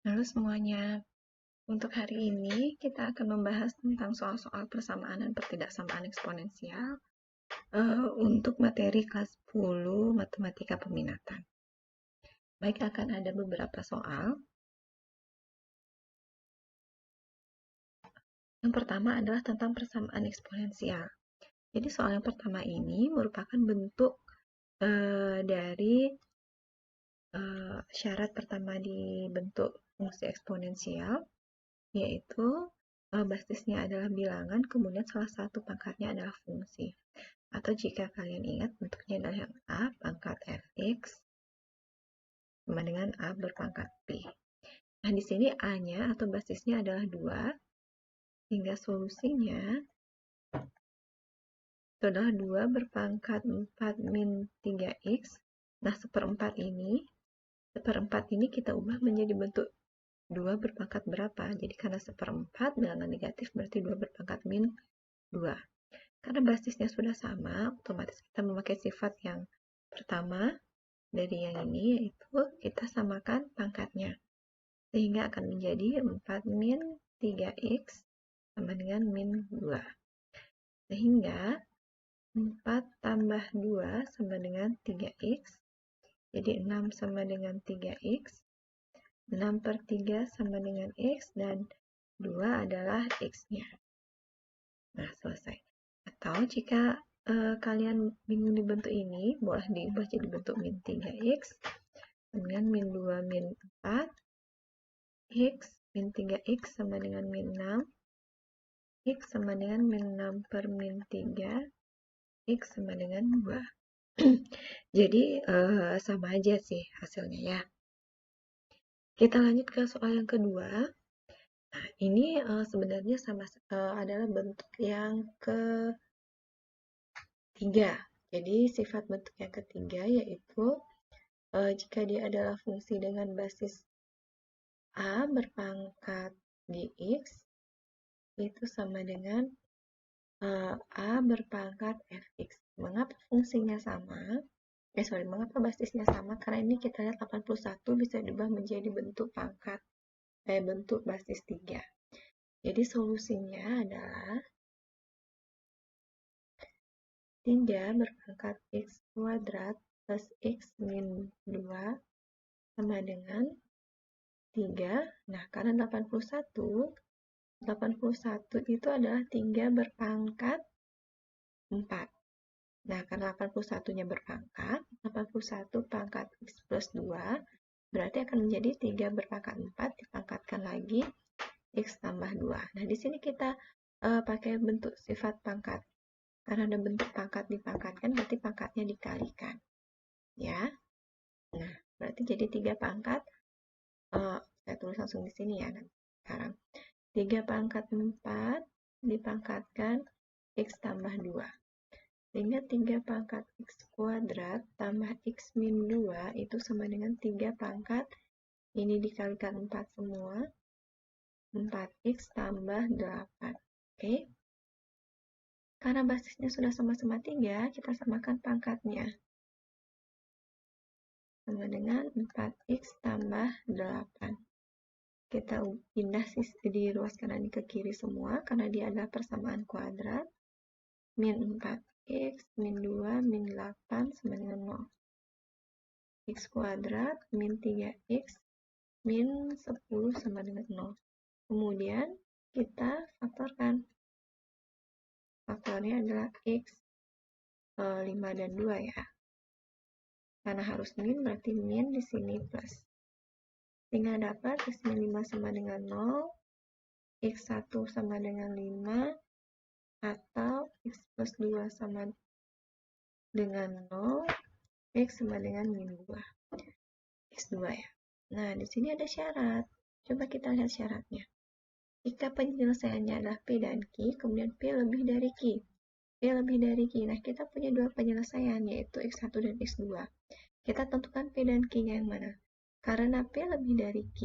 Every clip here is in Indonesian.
Halo semuanya, untuk hari ini kita akan membahas tentang soal-soal persamaan dan pertidaksamaan eksponensial untuk materi kelas 10 Matematika Peminatan. Baik, akan ada beberapa soal. Yang pertama adalah tentang persamaan eksponensial. Jadi soal yang pertama ini merupakan bentuk dari syarat pertama di bentuk fungsi eksponensial, yaitu basisnya adalah bilangan, kemudian salah satu pangkatnya adalah fungsi. Atau jika kalian ingat, bentuknya adalah yang A pangkat fx sama dengan A berpangkat P. Nah, di sini A-nya atau basisnya adalah 2, sehingga solusinya itu adalah 2 berpangkat 4 min 3x. Nah, seperempat ini kita ubah menjadi bentuk 2 berpangkat berapa? Jadi karena seperempat bilangan negatif berarti 2 berpangkat min 2. Karena basisnya sudah sama, otomatis kita memakai sifat yang pertama dari yang ini, yaitu kita samakan pangkatnya. Sehingga akan menjadi 4 min 3x sama dengan min 2. Sehingga 4 tambah 2 sama dengan 3x. Jadi 6 sama dengan 3x. 6 per 3 sama dengan x, dan 2 adalah x-nya. Nah, selesai. Atau jika kalian bingung di bentuk ini, boleh diubah jadi bentuk min 3x dengan min 2 min 4, x min 3x sama dengan min 6, x sama dengan min 6 per min 3, x sama dengan 2. Jadi sama aja sih hasilnya ya. Kita lanjut ke soal yang kedua. Nah, ini sebenarnya sama adalah bentuk yang ketiga. Jadi sifat bentuk yang ketiga yaitu jika dia adalah fungsi dengan basis A berpangkat dx, itu sama dengan A berpangkat fx. Mengapa fungsinya sama? Mengapa basisnya sama? Karena ini kita lihat 81 bisa diubah menjadi bentuk bentuk basis 3. Jadi solusinya adalah 3 berpangkat x kuadrat plus x min 2 sama dengan 3. Nah, karena 81 itu adalah 3 berpangkat 4. Nah, karena 81-nya berpangkat, 81 pangkat x plus 2, berarti akan menjadi 3 berpangkat 4, dipangkatkan lagi, x tambah 2. Nah, di sini kita pakai bentuk sifat pangkat. Karena ada bentuk pangkat dipangkatkan, berarti pangkatnya dikalikan. Ya. Nah, berarti jadi 3 pangkat, saya tulis langsung di sini ya. Sekarang, 3 pangkat 4 dipangkatkan x tambah 2. Sehingga 3 pangkat x kuadrat tambah x min 2 itu sama dengan 3 pangkat, ini dikalikan 4 semua, 4x tambah 8. Oke? Karena basisnya sudah sama-sama 3, kita samakan pangkatnya. Sama dengan 4x tambah 8. Kita pindah di ruas kanan ke kiri semua, karena dia adalah persamaan kuadrat. Min 4x, min 2, min 8 sama dengan 0. X kuadrat, min 3x, min 10 sama dengan 0. Kemudian kita faktorkan. Faktornya adalah x 5 dan 2 ya. Karena harus min, berarti min di sini plus. Sehingga dapat x min 5 sama dengan 0, x1 sama dengan 5, atau x plus 2 sama dengan 0, x sama dengan min 2. X2 ya. Nah, di sini ada syarat. Coba kita lihat syaratnya. Jika penyelesaiannya adalah P dan Q, kemudian P lebih dari Q. P lebih dari Q. Nah, kita punya dua penyelesaian, yaitu X1 dan X2. Kita tentukan P dan Q-nya yang mana. Karena P lebih dari Q,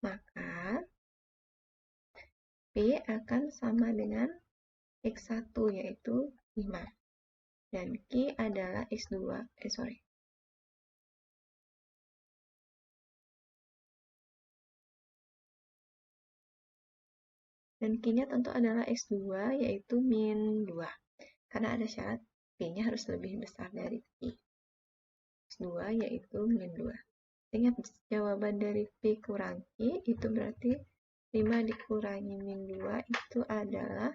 maka P akan sama dengan X1, yaitu 5. Dan Q adalah X2. Dan Q-nya tentu adalah X2, yaitu min 2. Karena ada syarat P-nya harus lebih besar dari Q. X2 yaitu min 2. Ingat, jawaban dari P kurang Q itu berarti 5 dikurangi min 2 itu adalah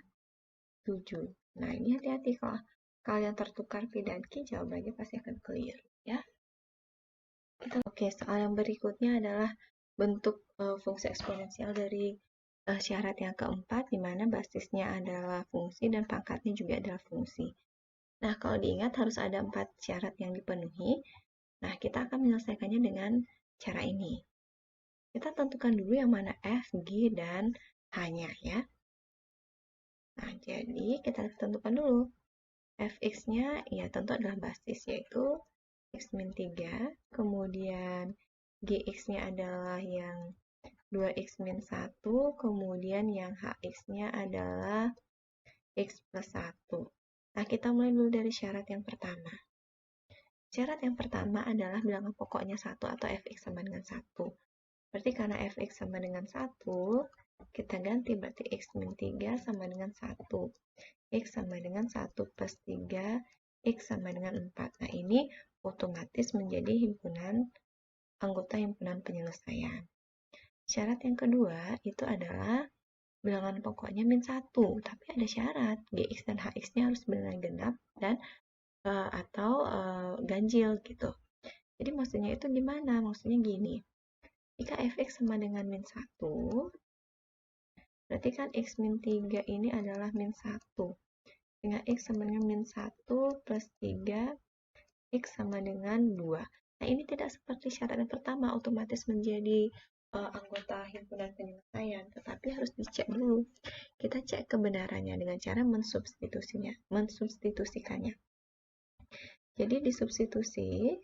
7. Nah, ini hati-hati kalau kalian tertukar P dan Q, jawabannya pasti akan clear, ya. Oke, soal yang berikutnya adalah bentuk fungsi eksponensial dari syarat yang keempat, di mana basisnya adalah fungsi dan pangkatnya juga adalah fungsi. Nah, kalau diingat harus ada 4 syarat yang dipenuhi. Nah, kita akan menyelesaikannya dengan cara ini. Kita tentukan dulu yang mana F, G, dan H-nya, ya. Nah, jadi kita tentukan dulu. Fx-nya ya tentu adalah basis, yaitu X min 3. Kemudian Gx-nya adalah yang 2X min 1. Kemudian yang Hx-nya adalah X plus 1. Nah, kita mulai dulu dari syarat yang pertama. Syarat yang pertama adalah bilangan pokoknya 1 atau Fx sama dengan 1. Berarti karena Fx sama dengan 1, kita ganti berarti X min 3 sama dengan 1. X sama dengan 1 plus 3, X sama dengan 4. Nah, ini otomatis menjadi anggota himpunan penyelesaian. Syarat yang kedua itu adalah bilangan pokoknya min 1, tapi ada syarat, Gx dan Hx-nya harus benar genap dan atau ganjil gitu. Jadi maksudnya itu gimana? Maksudnya gini, jika Fx sama dengan min 1, berarti kan X min 3 ini adalah min 1. Dengan X sama dengan min 1 plus 3, X sama dengan 2. Nah, ini tidak seperti syarat yang pertama, otomatis menjadi anggota himpunan penyelesaian, tetapi harus dicek dulu. Kita cek kebenarannya dengan cara mensubstitusikannya. Jadi disubstitusi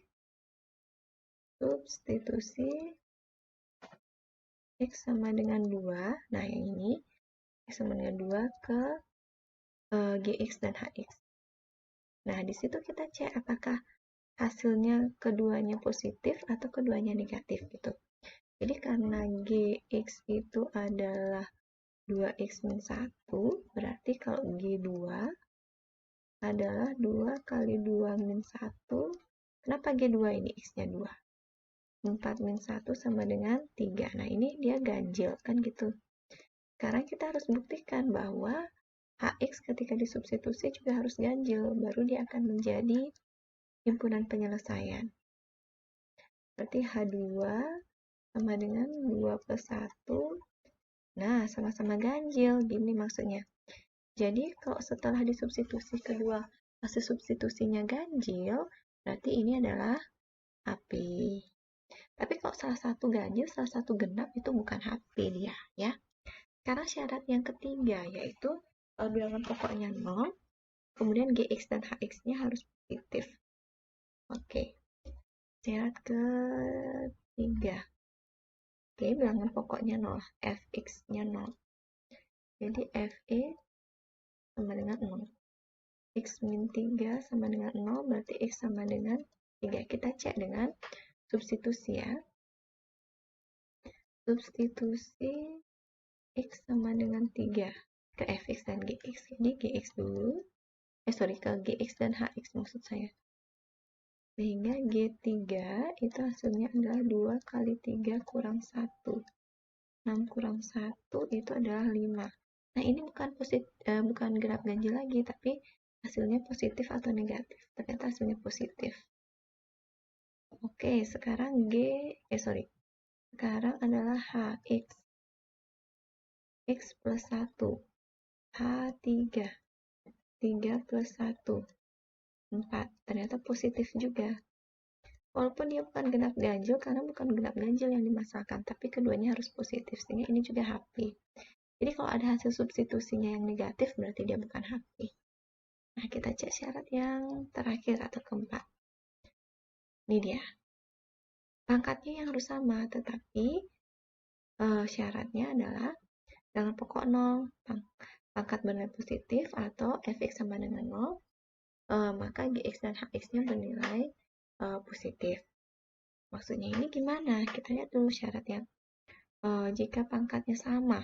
X sama dengan 2, nah yang ini X sama dengan 2 ke Gx dan Hx. Nah, di situ kita cek apakah hasilnya keduanya positif atau keduanya negatif gitu. Jadi karena Gx itu adalah 2X min 1, berarti kalau G2 adalah 2 kali 2 min 1. Kenapa G2 ini X-nya 2? 4 min 1 sama dengan 3. Nah, ini dia ganjil, kan gitu. Sekarang kita harus buktikan bahwa Hx ketika disubstitusi juga harus ganjil, baru dia akan menjadi himpunan penyelesaian. Berarti H2 sama dengan 2 plus 1. Nah, sama-sama ganjil, gini maksudnya. Jadi, kalau setelah disubstitusi kedua hasil substitusinya ganjil, berarti ini adalah HP. Tapi kalau salah satu ganjil, salah satu genap, itu bukan HP dia, ya. Sekarang syarat yang ketiga, yaitu bilangan pokoknya 0, kemudian Gx dan Hx-nya harus positif. Oke. Syarat ketiga. Oke, bilangan pokoknya 0, Fx-nya 0. Jadi Fe sama dengan 0. X min 3 sama dengan 0, berarti X sama dengan 3. Kita cek dengan substitusi ya. Substitusi X sama dengan 3 ke Fx dan Gx. Jadi Gx dulu. Ke Gx dan Hx maksud saya. Sehingga G3 itu hasilnya adalah 2 kali 3 kurang 1. 6 kurang 1 itu adalah 5. Nah, ini bukan genap ganjil lagi, tapi hasilnya positif atau negatif. Ternyata hasilnya positif. Oke, sekarang sekarang adalah Hx. X plus 1. H3. 3 plus 1. 4. Ternyata positif juga. Walaupun dia bukan genap ganjil, karena bukan genap ganjil yang dimasalahkan, tapi keduanya harus positif, sehingga ini juga HP. Jadi kalau ada hasil substitusinya yang negatif, berarti dia bukan HP. Nah, kita cek syarat yang terakhir atau keempat. Ini dia. Pangkatnya yang harus sama, tetapi syaratnya adalah dengan pokok 0, pangkat bernilai positif atau Fx sama dengan 0, maka Gx dan Hx-nya bernilai positif. Maksudnya ini gimana? Kita lihat dulu syaratnya. Jika pangkatnya sama,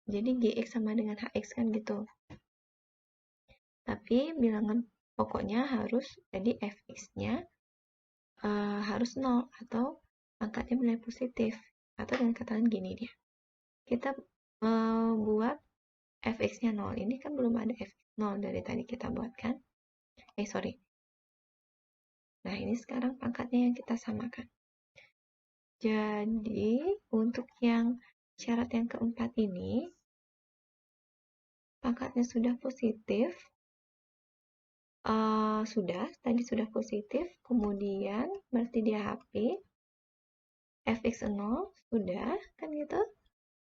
Jadi GX sama dengan HX kan gitu. Tapi bilangan pokoknya harus, jadi fx-nya harus 0 atau angkanya nilai positif. Atau dengan kata lain gini dia. Kita buat fx-nya 0. Ini kan belum ada fx 0 dari tadi kita buat kan. Sorry. Nah, ini sekarang pangkatnya yang kita samakan. Jadi, untuk yang syarat yang keempat ini, pangkatnya sudah positif, tadi sudah positif, kemudian berarti dia HP, fx 0 sudah, kan gitu,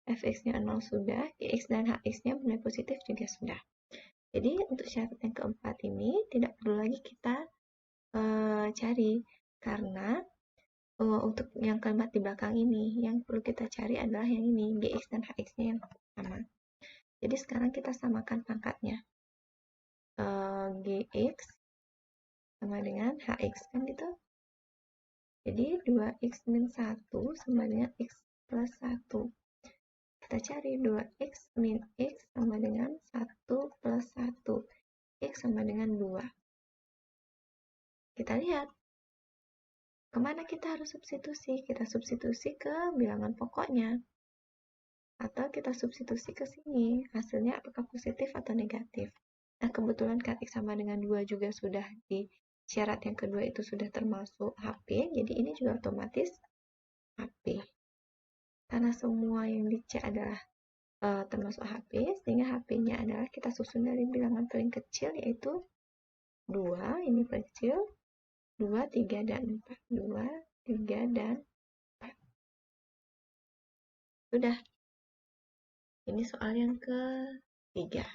fx-nya 0 sudah, gx dan hx-nya nilai positif juga sudah. Jadi untuk syarat yang keempat ini tidak perlu lagi kita cari, karena untuk yang kalimat di belakang ini, yang perlu kita cari adalah yang ini, gx dan hx-nya yang sama. Jadi sekarang kita samakan pangkatnya. Gx sama dengan hx kan gitu. Jadi 2x min 1 sama dengan x plus 1. Kita cari 2x min x sama dengan 1 plus 1. X sama dengan 2. Kita lihat. Kemana kita harus substitusi? Kita substitusi ke bilangan pokoknya. Atau kita substitusi ke sini. Hasilnya apakah positif atau negatif. Nah, kebetulan kan X sama dengan 2 juga sudah di syarat yang kedua itu sudah termasuk HP, jadi ini juga otomatis HP. Karena semua yang di C adalah termasuk HP, sehingga HP-nya adalah kita susun dari bilangan paling kecil, yaitu 2, ini paling kecil, 2, 3, dan 4. 2, 3, dan 4. Sudah. Ini soal yang ketiga.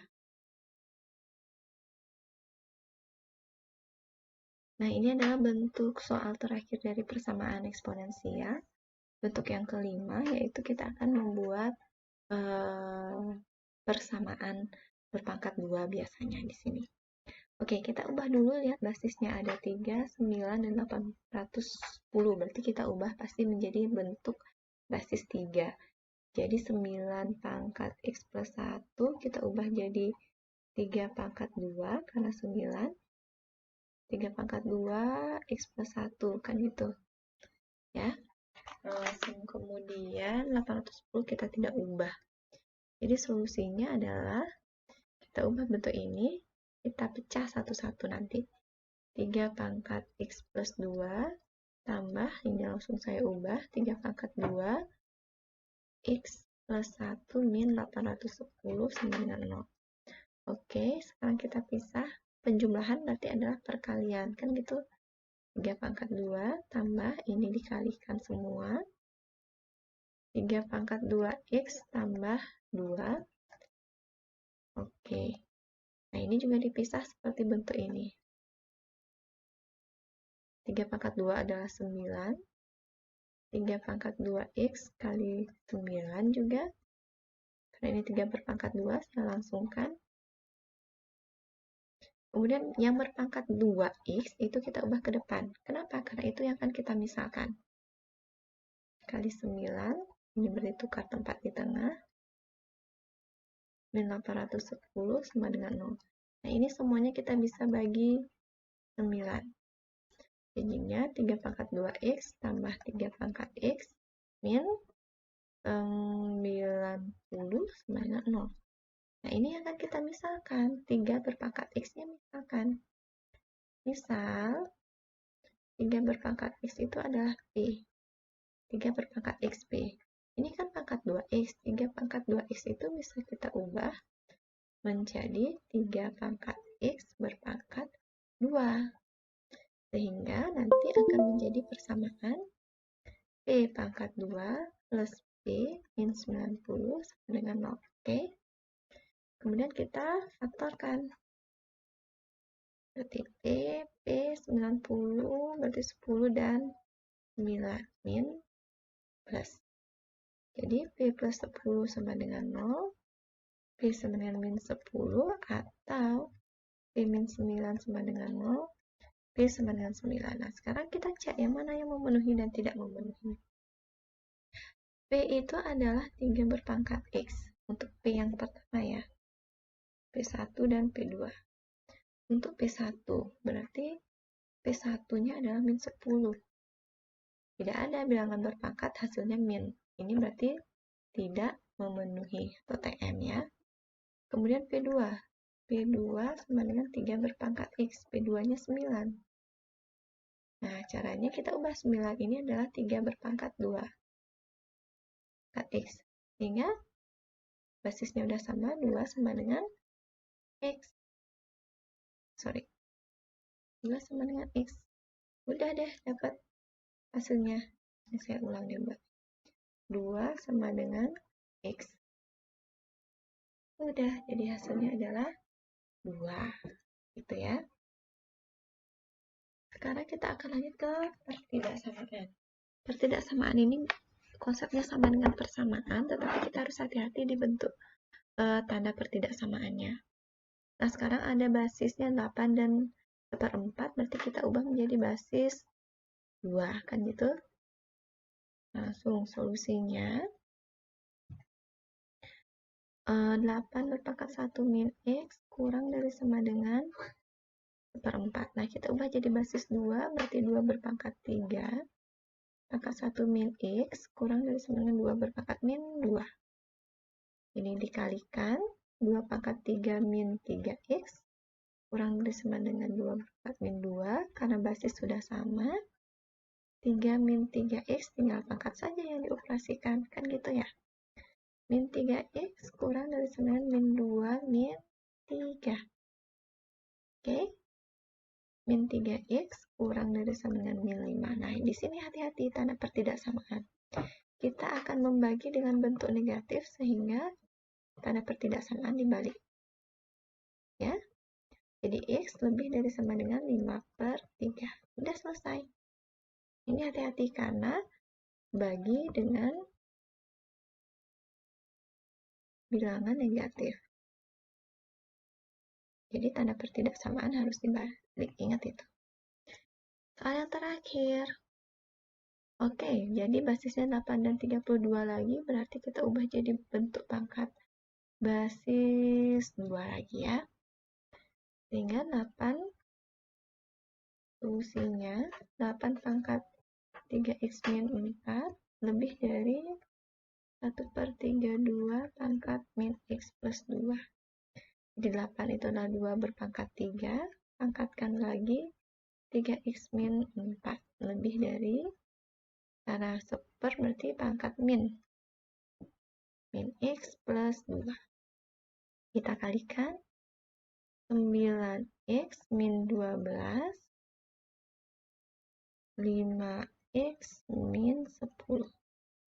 Nah, ini adalah bentuk soal terakhir dari persamaan eksponensial. Bentuk yang kelima, yaitu kita akan membuat persamaan berpangkat 2 biasanya di sini. Oke, kita ubah dulu, lihat basisnya ada 3, 9, dan 810. Berarti kita ubah pasti menjadi bentuk basis 3. Jadi 9 pangkat X plus 1 kita ubah jadi 3 pangkat 2 karena 9. 3 pangkat 2 X plus 1 kan gitu. Ya. Kemudian 810 kita tidak ubah. Jadi solusinya adalah kita ubah bentuk ini, kita pecah satu-satu nanti. 3 pangkat X plus 2 tambah, ini langsung saya ubah, 3 pangkat 2 X plus 1 min 810 sama dengan 0. Oke, sekarang kita pisah. Penjumlahan berarti adalah perkalian, kan gitu. 3 pangkat 2 tambah, ini dikalikan semua. 3 pangkat 2X tambah 2. Oke. Nah, ini juga dipisah seperti bentuk ini. 3 pangkat 2 adalah 9. 3 pangkat 2X kali 9 juga. Karena ini 3 berpangkat 2, saya langsungkan. Kemudian yang berpangkat 2X itu kita ubah ke depan. Kenapa? Karena itu yang akan kita misalkan. Kali 9, ini berarti tukar tempat di tengah. Min 810 sama dengan 0. Nah, ini semuanya kita bisa bagi 9. Jadinya 3 pangkat 2X tambah 3 pangkat X min 90 sama dengan 0. Nah, ini akan kita misalkan. 3 berpangkat X-nya misalkan. Misal, 3 berpangkat X itu adalah P. 3 berpangkat XP. Ini kan pangkat 2X. 3 pangkat 2X itu bisa kita ubah menjadi 3 pangkat X berpangkat 2. Sehingga nanti akan menjadi persamaan P pangkat 2 plus P min 90 sama dengan 0. Oke. Kemudian kita faktorkan. Berarti P 90 berarti 10 dan 9 min plus. Jadi P plus 10 sama dengan 0, P sama dengan min 10, atau P min 9 sama dengan 0, P sama dengan 9. Nah, sekarang kita cek yang mana yang memenuhi dan tidak memenuhi. P itu adalah 3 berpangkat X. untuk P yang pertama ya, P1 dan P2. Untuk P1 berarti P1-nya adalah min 10. Tidak ada bilangan berpangkat hasilnya min. Ini berarti tidak memenuhi atau TM ya. Kemudian P2. P2 sama dengan 3 berpangkat X. P2-nya 9. Nah, caranya kita ubah 9 ini adalah 3 berpangkat 2. Pangkat X. Sehingga basisnya udah sama, 2 sama dengan X. 2 sama dengan X. Udah deh, dapat hasilnya. Ini saya ulang deh, Mbak. 2 sama dengan X. Udah, jadi hasilnya adalah 2. Gitu ya. Sekarang kita akan lanjut ke pertidaksamaan. Pertidaksamaan ini konsepnya sama dengan persamaan, tetapi kita harus hati-hati di bentuk tanda pertidaksamaannya. Nah, sekarang ada basisnya 8 dan 1/4, berarti kita ubah menjadi basis 2, kan gitu? Langsung solusinya 8 berpangkat 1 min X kurang dari sama dengan 1/4. Nah, kita ubah jadi basis 2, berarti 2 berpangkat 3 pangkat 1 min X kurang dari sama dengan 2 berpangkat min 2. Ini dikalikan 2 pangkat 3 min 3X kurang dari sama dengan 2 berpangkat min 2, karena basis sudah sama. 3 min 3X tinggal pangkat saja yang dioperasikan, kan gitu ya. Min 3X kurang dari sama dengan min 2 min 3. Oke. Min 3X kurang dari sama dengan min 5. Nah, di sini hati-hati tanda pertidaksamaan. Kita akan membagi dengan bentuk negatif sehingga tanda pertidaksamaan dibalik. Ya. Jadi X lebih dari sama dengan 5/3. Udah selesai. Ini hati-hati karena bagi dengan bilangan negatif. Jadi tanda pertidaksamaan harus dibalik. Ingat itu. Soal yang terakhir. Oke, jadi basisnya 8 dan 32 lagi, berarti kita ubah jadi bentuk pangkat basis 2 lagi ya. Sehingga 8 solusinya 8 pangkat 3X min 4 lebih dari 1/32 pangkat min X plus 2. Jadi 8 itu adalah 2 berpangkat 3, pangkatkan lagi 3X min 4 lebih dari, karena 1/4 berarti pangkat min X plus 2. Kita kalikan 9X min 12 5X min 10.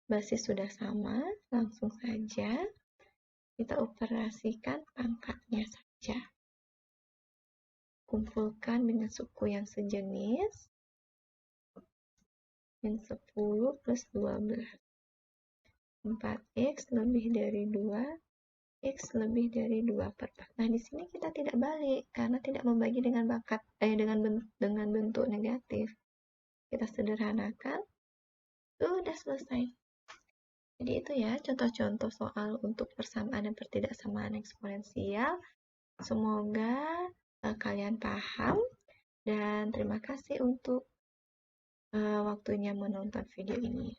Basis sudah sama, langsung saja kita operasikan pangkatnya saja. Kumpulkan dengan suku yang sejenis. Min 10 plus 12. 4X lebih dari 2, X lebih dari 2/4. Nah, di sini kita tidak balik karena tidak membagi dengan dengan bentuk negatif. Kita sederhanakan, sudah selesai. Jadi itu ya contoh-contoh soal untuk persamaan dan pertidaksamaan eksponensial. Semoga kalian paham dan terima kasih untuk waktunya menonton video ini.